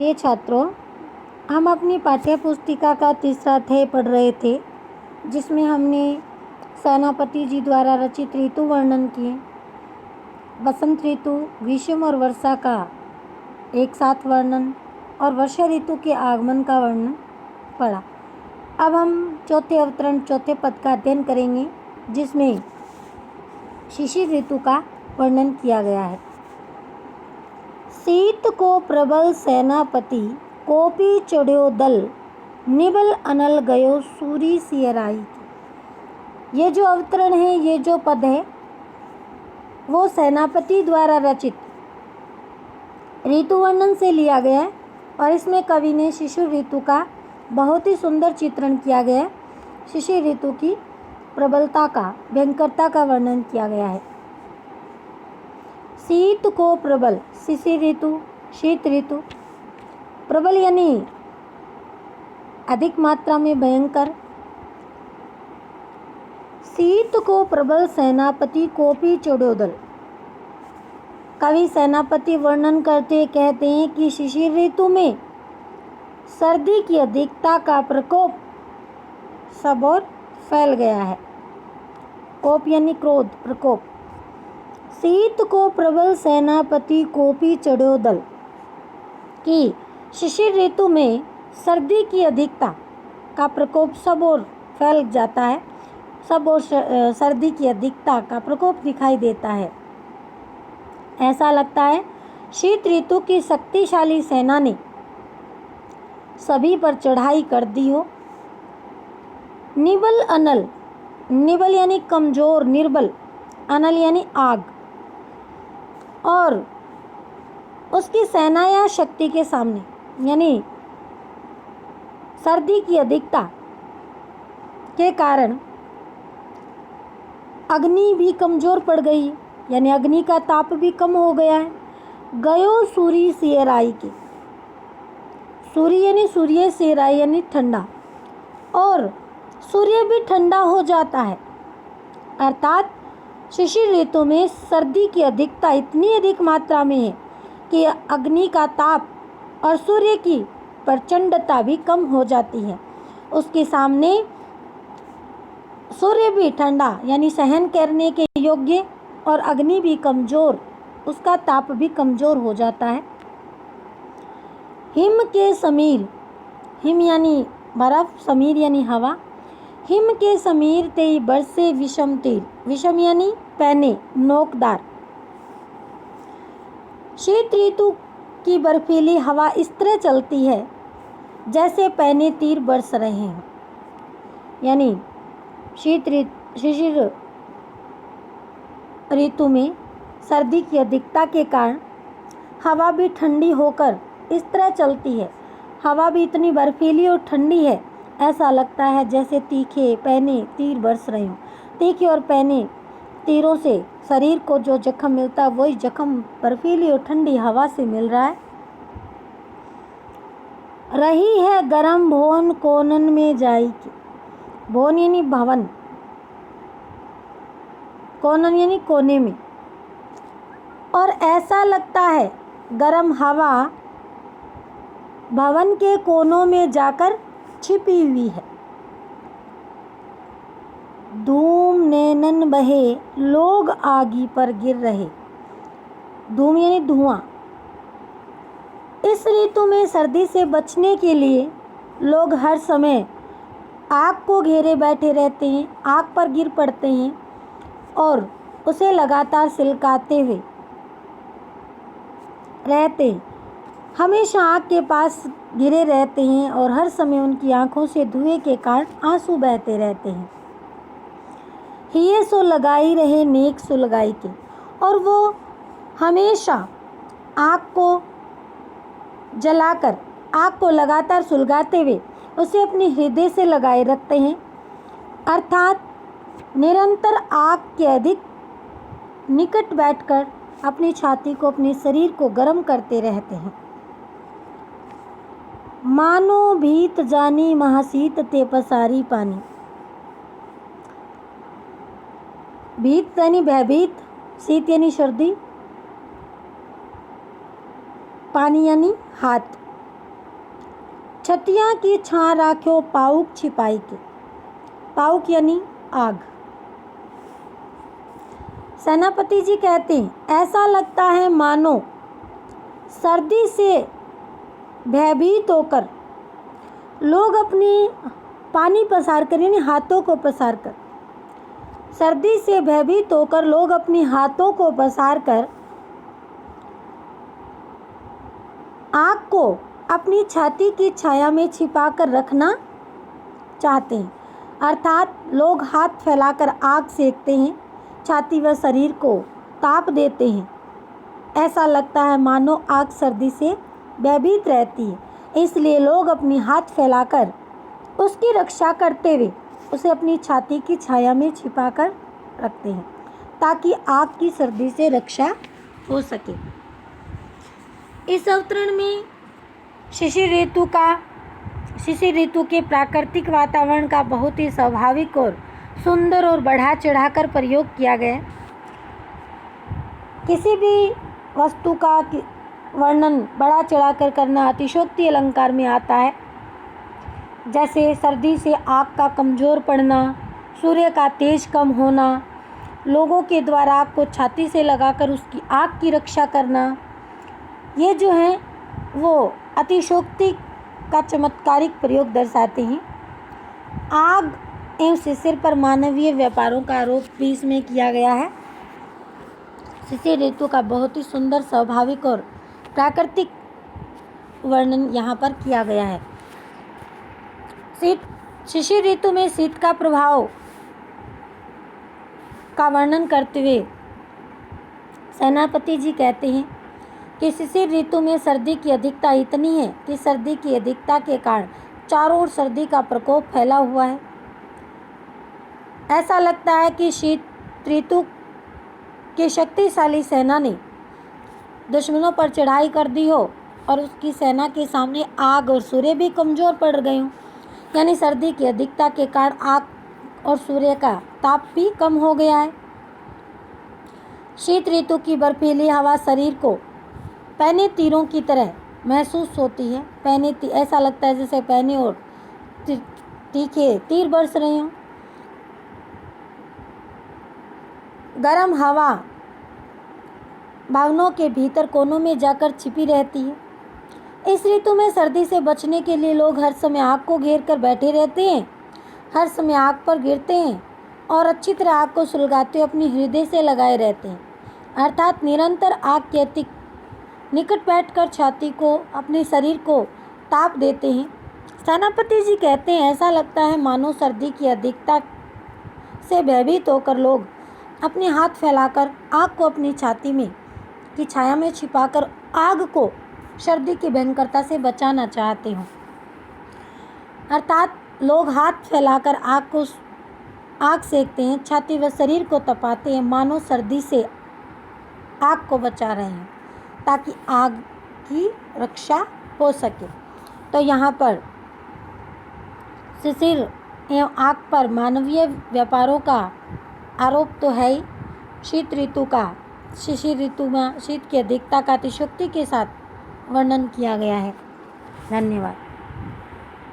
ये छात्रों, हम अपनी पाठ्य पुस्तिका का तीसरा अध्याय पढ़ रहे थे, जिसमें हमने सेनापति जी द्वारा रचित ऋतु वर्णन किए। बसंत ऋतु, ग्रीष्म और वर्षा का एक साथ वर्णन और वर्षा ऋतु के आगमन का वर्णन पढ़ा। अब हम चौथे अवतरण चौथे पद का अध्ययन करेंगे, जिसमें शिशिर ऋतु का वर्णन किया गया है। शीत को प्रबल सेनापति कोपी चढ़्यो दल, निबल अनल गयो सूरी सियराई। ये जो अवतरण है, ये जो पद है, वो सेनापति द्वारा रचित ऋतु वर्णन से लिया गया है और इसमें कवि ने शिशिर ऋतु का बहुत ही सुंदर चित्रण किया गया है। शिशिर ऋतु की प्रबलता का, भयंकरता का वर्णन किया गया है। शीत को प्रबल, शिशिर ऋतु, शीत ऋतु। प्रबल यानी अधिक मात्रा में भयंकर। शीत को प्रबल सेनापति कोपी चढ़्यो दल। कवि सेनापति वर्णन करते कहते हैं कि शिशिर ऋतु में सर्दी की अधिकता का प्रकोप सब ओर फैल गया है। कोप यानी क्रोध, प्रकोप। शीत को प्रबल सेनापति कोपी चढ़्यो दल, कि शिशिर ऋतु में सर्दी की अधिकता का प्रकोप सब ओर फैल जाता है, सब ओर सर्दी की अधिकता का प्रकोप दिखाई देता है। ऐसा लगता है शीत ऋतु की शक्तिशाली सेना ने सभी पर चढ़ाई कर दी हो। निबल अनल, निबल यानी कमजोर, निर्बल, अनल यानी आग, और उसकी सेना या शक्ति के सामने यानी सर्दी की अधिकता के कारण अग्नि भी कमजोर पड़ गई, यानी अग्नि का ताप भी कम हो गया है। गयो सूरी सियराई की, सूर्य यानी सूर्य, सियराई यानी ठंडा, और सूर्य भी ठंडा हो जाता है। अर्थात शिशिर ऋतु में सर्दी की अधिकता इतनी अधिक मात्रा में है कि अग्नि का ताप और सूर्य की प्रचंडता भी कम हो जाती है। उसके सामने सूर्य भी ठंडा यानी सहन करने के योग्य और अग्नि भी कमजोर, उसका ताप भी कमजोर हो जाता है। हिम के समीर, हिम यानी बर्फ, समीर यानी हवा। हिम के समीर तेई बरसे विषम तीर, विषम यानी पैने, नोकदार। शीत ऋतु की बर्फीली हवा इस तरह चलती है जैसे पैने तीर बरस रहे हैं। यानी शिशिर ऋतु में सर्दी की अधिकता के कारण हवा भी ठंडी होकर इस तरह चलती है। हवा भी इतनी बर्फीली और ठंडी है, ऐसा लगता है जैसे तीखे पैने तीर बरस रहे हों। तीखे और पैने तीरों से शरीर को जो जख्म मिलता है, वही जख्म बर्फीली और ठंडी हवा से मिल रहा है। रही है गरम भवन कोनन में जाई की, भवन यानी भवन, कोनन यानी कोने में, और ऐसा लगता है गरम हवा भवन के कोनों में जाकर छिपी हुई है। धूम नैनन बहे लोग आगी पर गिर रहे, धूम यानी धुआं। इस ऋतु में सर्दी से बचने के लिए लोग हर समय आग को घेरे बैठे रहते हैं, आग पर गिर पड़ते हैं और उसे लगातार सिलकाते हुए रहते हैं। हमेशा आग के पास गिरे रहते हैं और हर समय उनकी आंखों से धुएं के कारण आंसू बहते रहते हैं। हिये सो लगाई रहे नेक सुलगाई के, और वो हमेशा आग को जलाकर, आग को लगातार सुलगाते हुए उसे अपने हृदय से लगाए रखते हैं। अर्थात निरंतर आग के अधिक निकट बैठकर अपनी छाती को, अपने शरीर को गर्म करते रहते हैं। मानो भीत जानी महाशीत ते पसारी पानी, भीत यानी भयभीत, शीत यानी सर्दी, पानी यानी हाथ। छतियाँ की छां राख्यो पाउक छिपाई के। पाउक यानी आग। सेनापति जी कहते हैं, ऐसा लगता है मानो सर्दी से भयभीत होकर लोग अपनी पानी पसार कर यानी हाथों को पसार कर, सर्दी से भयभीत होकर लोग अपनी हाथों को पसार कर आग को अपनी छाती की छाया में छिपा कर रखना चाहते हैं। अर्थात लोग हाथ फैलाकर आग सेकते हैं, छाती व शरीर को ताप देते हैं। ऐसा लगता है मानो आग सर्दी से भयभीत रहती है, इसलिए लोग अपनी हाथ फैलाकर उसकी रक्षा करते हुए उसे अपनी छाती की छाया में छिपाकर रखते हैं ताकि आग की सर्दी से रक्षा हो सके। इस अवतरण में शिशिर ऋतु के प्राकृतिक वातावरण का बहुत ही स्वाभाविक और सुंदर और बढ़ा चढ़ाकर प्रयोग किया गया है। किसी भी वस्तु का वर्णन बढ़ा चढ़ाकर करना अतिशयोक्ति अलंकार में आता है। जैसे सर्दी से आग का कमज़ोर पड़ना, सूर्य का तेज कम होना, लोगों के द्वारा आग को छाती से लगाकर उसकी आग की रक्षा करना, ये जो है वो अतिशयोक्ति का चमत्कारिक प्रयोग दर्शाते हैं। आग एवं शिशिर पर मानवीय व्यापारों का आरोप भी इसमें किया गया है। शिशिर ऋतु का बहुत ही सुंदर स्वाभाविक और प्राकृतिक वर्णन यहाँ पर किया गया है। शिशिर ऋतु में शीत का प्रभाव का वर्णन करते हुए सेनापति जी कहते हैं कि शिशिर ऋतु में सर्दी की अधिकता इतनी है कि सर्दी की अधिकता के कारण चारों ओर सर्दी का प्रकोप फैला हुआ है। ऐसा लगता है कि शीत ऋतु की शक्तिशाली सेना ने दुश्मनों पर चढ़ाई कर दी हो और उसकी सेना के सामने आग और सूर्य भी कमज़ोर पड़ गए हों, यानी सर्दी की अधिकता के कारण आग और सूर्य का ताप भी कम हो गया है। शीत ऋतु की बर्फीली हवा शरीर को पैने तीरों की तरह महसूस होती है। ऐसा लगता है जैसे पैने और तीखे तीर बरस रहे हों। गर्म हवा भवनों के भीतर कोनों में जाकर छिपी रहती है। इस ऋतु में सर्दी से बचने के लिए लोग हर समय आग को घेर कर बैठे रहते हैं, हर समय आग पर गिरते हैं और अच्छी तरह आग को सुलगाते हुए अपनी हृदय से लगाए रहते हैं। अर्थात निरंतर आग के अति निकट बैठकर छाती को, अपने शरीर को ताप देते हैं। सेनापति जी कहते हैं, ऐसा लगता है मानो सर्दी की अधिकता से भयभीत होकर लोग अपने हाथ फैलाकर आग को अपनी छाती में की छाया में छिपाकर आग को सर्दी की भयंकरता से बचाना चाहते हों। अर्थात लोग हाथ फैलाकर आग सेकते हैं, छाती व शरीर को तपाते हैं, मानो सर्दी से आग को बचा रहे हैं ताकि आग की रक्षा हो सके। तो यहाँ पर शिशिर एवं आग पर मानवीय व्यापारों का आरोप तो है ही। शिशिर ऋतु में शीत की अधिकता का अतिशयोक्ति के साथ वर्णन किया गया है। धन्यवाद।